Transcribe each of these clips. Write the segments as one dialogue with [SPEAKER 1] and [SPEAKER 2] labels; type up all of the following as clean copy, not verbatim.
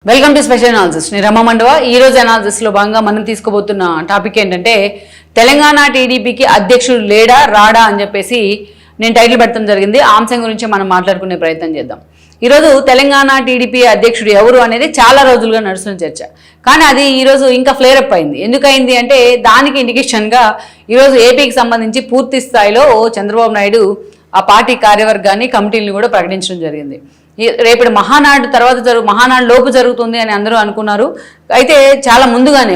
[SPEAKER 1] Welcome to special analysis. నేను రమ మండవ. ఈ రోజు అనాలిసిస్ లో భాగంగా మనం తీసుకోబోతున్న టాపిక్ ఏంటంటే తెలంగాణ టీడీపీకి అధ్యక్షుడు లేడా రాడా అని చెప్పేసి నేను టైటిల్ పెట్టడం జరిగింది. ఆ అంశం గురించి మనం మాట్లాడుకునే ప్రయత్నం చేద్దాం. ఈరోజు తెలంగాణ టీడీపీ అధ్యక్షుడు ఎవరు అనేది చాలా రోజులుగా నడుస్తున్న చర్చ. కానీ అది ఈరోజు ఇంకా ఫ్లేర్ అప్ అయింది. ఎందుకైంది అంటే దానికి ఇండికేషన్గా ఈరోజు ఏపీకి సంబంధించి పూర్తి స్థాయిలో చంద్రబాబు నాయుడు ఆ పార్టీ కార్యవర్గాన్ని కమిటీలను కూడా ప్రకటించడం జరిగింది. రేపటి మహానాడు తర్వాత మహానాడు లోపు జరుగుతుంది అని అందరూ అనుకున్నారు. అయితే చాలా ముందుగానే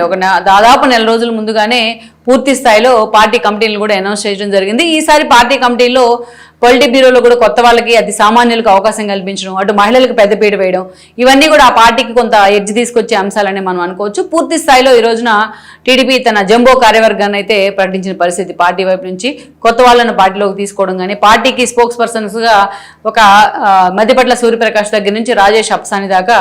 [SPEAKER 1] దాదాపు నెల రోజుల ముందుగానే పూర్తి స్థాయిలో పార్టీ కమిటీలను కూడా అనౌన్స్ చేయడం జరిగింది. ఈసారి పార్టీ కమిటీలో పొలిటీ బ్యూరోలో కూడా కొత్త వాళ్ళకి అతి సామాన్యులకు అవకాశం కల్పించడం, అటు మహిళలకు పెద్దపీట వేయడం, ఇవన్నీ కూడా ఆ పార్టీకి కొంత ఎడ్జ్ తీసుకొచ్చే అంశాలని మనం అనుకోవచ్చు. పూర్తి స్థాయిలో ఈ రోజున టీడీపీ తన జంబో కార్యవర్గాన్ని అయితే ప్రకటించిన పరిస్థితి. పార్టీ వైపు నుంచి కొత్త వాళ్ళను పార్టీలోకి తీసుకోవడం కానీ, పార్టీకి స్పోక్స్ పర్సన్స్గా ఒక మధ్యపట్ల సూర్యప్రకాష్ దగ్గర నుంచి రాజేష్ అప్సాని దాకా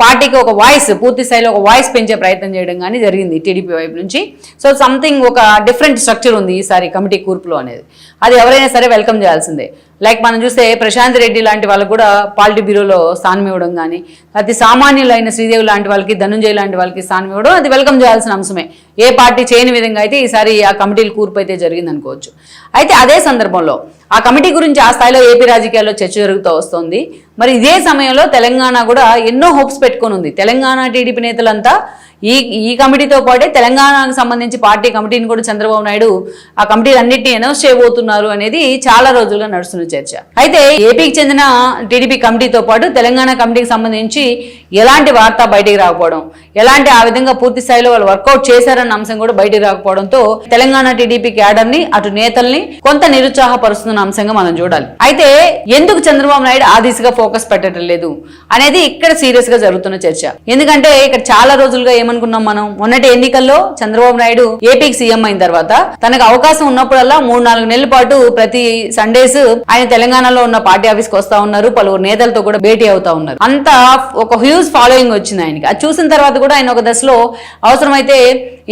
[SPEAKER 1] పార్టీకి ఒక వాయిస్, పూర్తి స్థాయిలో ఒక వాయిస్ పెంచే ప్రయత్నం చేయడం కానీ జరిగింది టీడీపీ వైపు నుంచి. సో సంథింగ్ ఒక డిఫరెంట్ స్ట్రక్చర్ ఉంది ఈసారి కమిటీ కూర్పులో అనేది. అది ఎవరైనా సరే వెల్కమ్ చేయాల్సిందే. లైక్ మనం చూస్తే ప్రశాంత్ రెడ్డి లాంటి వాళ్ళకు కూడా పాలిటీ బ్యూరోలో స్థానం ఇవ్వడం కానీ, అతి సామాన్యులైన శ్రీదేవి లాంటి వాళ్ళకి, ధనుంజయ్ లాంటి వాళ్ళకి స్థానం ఇవ్వడం అది వెల్కమ్ చేయాల్సిన అంశమే. ఏ పార్టీ చేయని విధంగా అయితే ఈసారి ఆ కమిటీల కూర్పు అయితే జరిగింది అనుకోవచ్చు. అయితే అదే సందర్భంలో ఆ కమిటీ గురించి ఆ స్థాయిలో ఏపీ రాజకీయాల్లో చర్చ జరుగుతూ వస్తుంది. మరి ఇదే సమయంలో తెలంగాణ కూడా ఎన్నో హోప్స్ పెట్టుకొని ఉంది. తెలంగాణ టీడీపీ నేతలంతా ఈ కమిటీతో పాటే తెలంగాణకు సంబంధించి పార్టీ కమిటీని కూడా చంద్రబాబు నాయుడు ఆ కమిటీలన్నింటినీ అనౌన్స్ చేయబోతున్నారు అనేది చాలా రోజులుగా నడుస్తున్న చర్చ. అయితే ఏపీకి చెందిన టీడీపీ కమిటీతో పాటు తెలంగాణ కమిటీకి సంబంధించి ఎలాంటి వార్త బయటికి రాకపోవడం, ఎలాంటి ఆ విధంగా పూర్తి స్థాయిలో వాళ్ళు వర్కౌట్ చేశారన్న అంశం కూడా బయటికి రాకపోవడంతో తెలంగాణ టీడీపీ క్యాడర్ ని, అటు నేతల్ని కొంత నిరుత్సాహపరుస్తున్న అంశంగా మనం చూడాలి. అయితే ఎందుకు చంద్రబాబు నాయుడు ఆ దిశగా ఫోకస్ పెట్టడం లేదు అనేది ఇక్కడ సీరియస్ గా జరుగుతున్న చర్చ. ఎందుకంటే ఇక్కడ చాలా రోజులుగా ఏమనుకున్నాం మనం, మొన్నటి ఎన్నికల్లో చంద్రబాబు నాయుడు ఏపీకి సీఎం అయిన తర్వాత తనకు అవకాశం ఉన్నప్పుడల్లా 3-4 నెలల పాటు ప్రతి సండేస్ ఆయన తెలంగాణలో ఉన్న పార్టీ ఆఫీస్ కి వస్తా ఉన్నారు. పలువురు నేతలతో కూడా భేటీ అవుతా ఉన్నారు. అంతా ఒక హ్యూజ్ ఫాలోయింగ్ వచ్చింది ఆయనకి. అది చూసిన తర్వాత కూడా ఆయన ఒక దశలో అవసరమైతే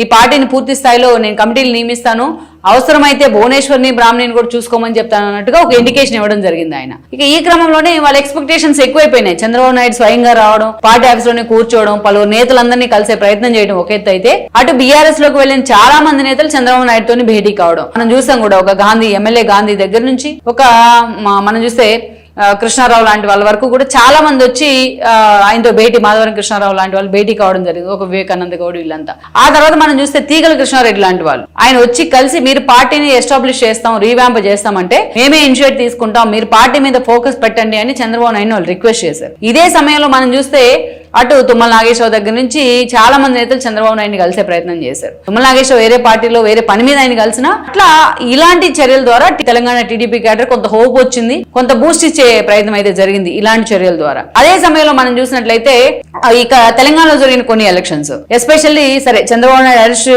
[SPEAKER 1] ఈ పార్టీని పూర్తి స్థాయిలో నేను కమిటీలు నియమిస్తాను, అవసరమైతే భువనేశ్వర్ని, బ్రాహ్మణిని కూడా చూసుకోమని చెప్తాను అన్నట్టుగా ఒక ఇండికేషన్ ఇవ్వడం జరిగింది ఆయన. ఇక ఈ క్రమంలోనే వాళ్ళ ఎక్స్పెక్టేషన్స్ ఎక్కువైపోయినాయి. చంద్రబాబు నాయుడు స్వయంగా రావడం, పార్టీ ఆఫీస్ లోనే కూర్చోవడం, పలువురు నేతలందరినీ కలిసే ప్రయత్నం చేయడం ఒక ఎత్తు అయితే, అటు బీఆర్ఎస్ లోకి వెళ్లిన చాలా మంది నేతలు చంద్రబాబు నాయుడుతో భేటీ కావడం మనం చూసాం కూడా. ఒక ఎమ్మెల్యే గాంధీ దగ్గర నుంచి మనం చూస్తే కృష్ణారావు లాంటి వాళ్ళ వరకు కూడా చాలా మంది వచ్చి ఆయనతో భేటీ, మాధవరం కృష్ణారావు లాంటి వాళ్ళు భేటీ కావడం జరిగింది. ఒక వివేకానంద గౌడ్ వీళ్ళంతా. ఆ తర్వాత మనం చూస్తే తీగల కృష్ణారెడ్డి లాంటి వాళ్ళు ఆయన వచ్చి కలిసి మీరు పార్టీని ఎస్టాబ్లిష్ చేస్తాం, రీవ్యాంప్ చేస్తామంటే మేమే ఇనిషియేట్ తీసుకుంటాం, మీరు పార్టీ మీద ఫోకస్ పెట్టండి అని చంద్రబాబు నాయుడు వాళ్ళు రిక్వెస్ట్ చేశారు. ఇదే సమయంలో మనం చూస్తే అటు తుమ్మల నాగేశ్వరరావు దగ్గర నుంచి చాలా మంది నేతలు చంద్రబాబు నాయుడిని కలిసే ప్రయత్నం చేశారు. తుమ్మల నాగేశ్వరరావు వేరే పార్టీలో వేరే పని మీద ఆయన కలిసినా అట్లా ఇలాంటి చర్యల ద్వారా తెలంగాణ టీడీపీ క్యాడర్ కొంత హోప్ వచ్చింది, కొంత బూస్ట్ ఇచ్చే ప్రయత్నం అయితే జరిగింది ఇలాంటి చర్యల ద్వారా. అదే సమయంలో మనం చూసినట్లయితే ఇక తెలంగాణలో జరిగిన కొన్ని ఎలక్షన్స్ ఎస్పెషల్లీ సరే చంద్రబాబు నాయుడు హరీష్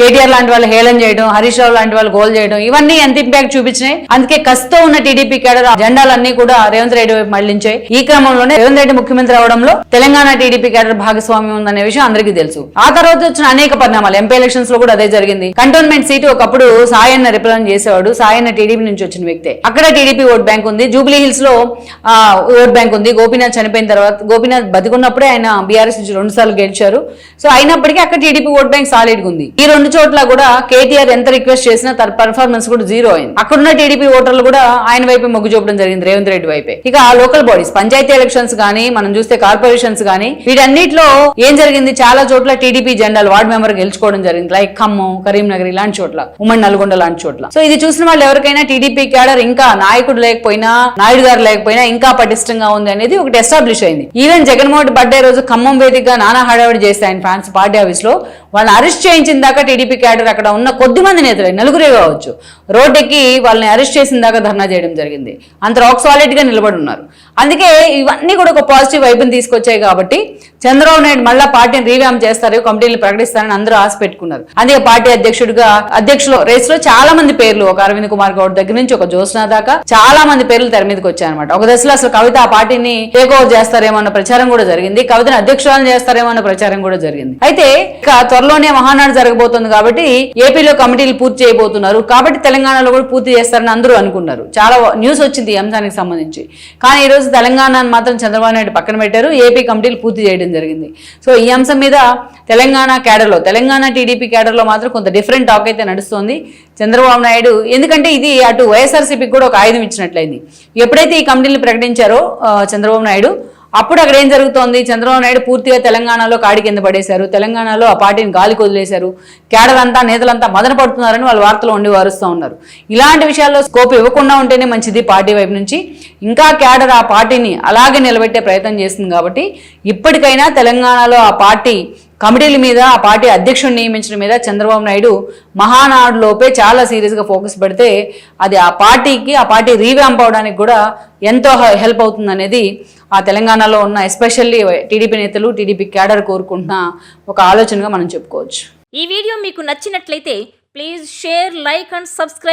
[SPEAKER 1] కేటీఆర్ లాంటి వాళ్ళు హేళన చేయడం, హరీష్ రావు లాంటి వాళ్ళు గోల్ చేయడం, ఇవన్నీ ఎంత ఇంపాక్ట్ చూపించినాయి. అందుకే కసితో ఉన్న టీడీపీ క్యాడర్ జెండాలన్నీ కూడా రేవంత్ రెడ్డి వైపు మళ్లించాయి. ఈ క్రమంలోనే రేవంత్ రెడ్డి ముఖ్యమంత్రి అవడంలో తెలంగాణ టీడీపీ క్యాడర్ భాగస్వామ్యం ఉందనే విషయం అందరికీ తెలుసు. ఆ తర్వాత వచ్చిన అనేక పరిణామాలు, ఎంపీ ఎలక్షన్స్ లో కూడా అదే జరిగింది. కంటోన్మెంట్ సీటు ఒకప్పుడు సాయన్న రిప్రజెంట్ చేసేవాడు, సాయన్న టీడీపీ నుంచి వచ్చిన వ్యక్తే. అక్కడ టీడీపీ ఓట్ బ్యాంక్ ఉంది. జూబ్లీ హిల్స్ లో ఓట్ బ్యాంక్ ఉంది. గోపీనాథ్ చనిపోయిన తర్వాత, గోపీనాథ్ బతికున్నప్పుడే ఆయన బీఆర్ఎస్ నుంచి 2 సార్లు గెలిచారు. సో అయినప్పటికీ అక్కడ టీడీపీ ఓట్ బ్యాంక్ సాలిడ్ ఉంది. ఈ 2 చోట్ల కూడా కేటీఆర్ ఎంత రిక్వెస్ట్ చేసినా తన పర్ఫార్మెన్స్ కూడా జీరో అయింది. అక్కడున్న టీడీపీ ఓటర్లు కూడా ఆయన వైపే మొగ్గు చూపడం జరిగింది, రేవంత్ రెడ్డి వైపే. ఇక లోకల్ బాడీస్, పంచాయతీ ఎలక్షన్స్ గానీ, మనం చూస్తే కార్పొరేషన్స్ గానీ, వీటన్నిటిలో ఏం జరిగింది, చాలా చోట్ల టీడీపీ జెండాలు వార్డు మెంబర్ గెలుచుకోవడం జరిగింది. లైక్ ఖమ్మం, కరీంనగర్ ఇలాంటి చోట్ల, ఉమ్మడి నల్గొండ లాంటి చోట్ల. సో ఇది చూసిన వాళ్ళు ఎవరికైనా టీడీపీ క్యాడర్ ఇంకా నాయకుడు లేకపోయినా, నాయుడు గారు లేకపోయినా ఇంకా పటిష్టంగా ఉంది అనేది ఒకటి ఎస్టాబ్లిష్ అయింది. ఈవెన్ జగన్మోహన్ బర్త్డే రోజు ఖమ్మం వేదికగా నానా హడావిడి చేస్తే ఆయన ఫ్యాన్స్ పార్టీ ఆఫీస్ లో వాళ్ళని అరెస్ట్ చేయించిన దాకా టీడీపీ క్యాడర్ అక్కడ ఉన్న కొద్దిమంది నేతలు, 4 కావచ్చు, రోడ్డెక్కి వాళ్ళని అరెస్ట్ చేసిన దాకా ధర్నా చేయడం జరిగింది. అంత రాక్ సాలిడ్ గా నిలబడి ఉన్నారు. అందుకే ఇవన్నీ కూడా ఒక పాజిటివ్ వైపుని తీసుకొచ్చాయి. కాబట్టి చంద్రబాబు నాయుడు మళ్ళా పార్టీని రీవ్యాంప్ చేస్తారు, కమిటీలు ప్రకటిస్తారని అందరూ ఆశ పెట్టుకున్నారు. అందుకే పార్టీ అధ్యక్షుల రేస్ లో చాలా మంది పేర్లు, ఒక అరవింద్ కుమార్ గౌడ్ దగ్గర నుంచి ఒక జ్యోత్స్న దాకా చాలా మంది పేర్లు తెర మీదకి వచ్చాయన్నమాట. ఒక దశలో అసలు కవిత ఆ పార్టీని టేక్ ఓవర్ చేస్తారేమో అన్న ప్రచారం కూడా జరిగింది, కవితను అధ్యక్షురాలు చేస్తారేమో అన్న ప్రచారం కూడా జరిగింది. అయితే ఇక త్వరలోనే మహానాడు జరగబోతుంది కాబట్టి ఏపీలో కమిటీలు పూర్తి చేయబోతున్నారు, కాబట్టి తెలంగాణలో కూడా పూర్తి చేస్తారని అందరూ అనుకున్నారు. చాలా న్యూస్ వచ్చింది ఈ అంశానికి సంబంధించి. కానీ ఈ రోజు తెలంగాణ మాత్రం చంద్రబాబు నాయుడు పక్కన పెట్టారు, ఏపీ కమిటీలు పూర్తి చేయడం జరిగింది. సో ఈ అంశం మీద తెలంగాణ టీడీపీ క్యాడర్లో మాత్రం కొంత డిఫరెంట్ టాక్ అయితే నడుస్తోంది. చంద్రబాబు నాయుడు ఎందుకంటే ఇది అటు వైఎస్ఆర్సీపీకి కూడా ఒక ఆయుధం ఇచ్చినట్లయింది. ఎప్పుడైతే ఈ కమిటీలు ప్రకటించారో చంద్రబాబు నాయుడు, అప్పుడు అక్కడ ఏం జరుగుతోంది, చంద్రబాబు నాయుడు పూర్తిగా తెలంగాణలో కాడి కింద పడేశారు, తెలంగాణలో ఆ పార్టీని గాలికి వదిలేశారు, క్యాడర్ అంతా నేతలంతా మదన పడుతున్నారని వాళ్ళు వార్తలు వండి వారుస్తూ ఉన్నారు. ఇలాంటి విషయాల్లో స్కోప్ ఇవ్వకుండా ఉంటేనే మంచిది పార్టీ వైపు నుంచి. ఇంకా క్యాడర్ ఆ పార్టీని అలాగే నిలబెట్టే ప్రయత్నం చేస్తుంది. కాబట్టి ఇప్పటికైనా తెలంగాణలో ఆ పార్టీ కమిటీల మీద, ఆ పార్టీ అధ్యక్షుడిని నియమించడం మీద చంద్రబాబు నాయుడు మహానాడులోపే చాలా సీరియస్గా ఫోకస్ పెడితే అది ఆ పార్టీ రీవ్యాంప్ అవడానికి కూడా ఎంతో హెల్ప్ అవుతుంది అనేది ఆ తెలంగాణలో ఉన్న ఎస్పెషల్లీ టీడీపీ నేతలు, టీడీపీ క్యాడర్ కోరుకుంటున్న ఒక ఆలోచనగా మనం చెప్పుకోవచ్చు.
[SPEAKER 2] ఈ వీడియో మీకు నచ్చినట్లయితే please share, like and subscribe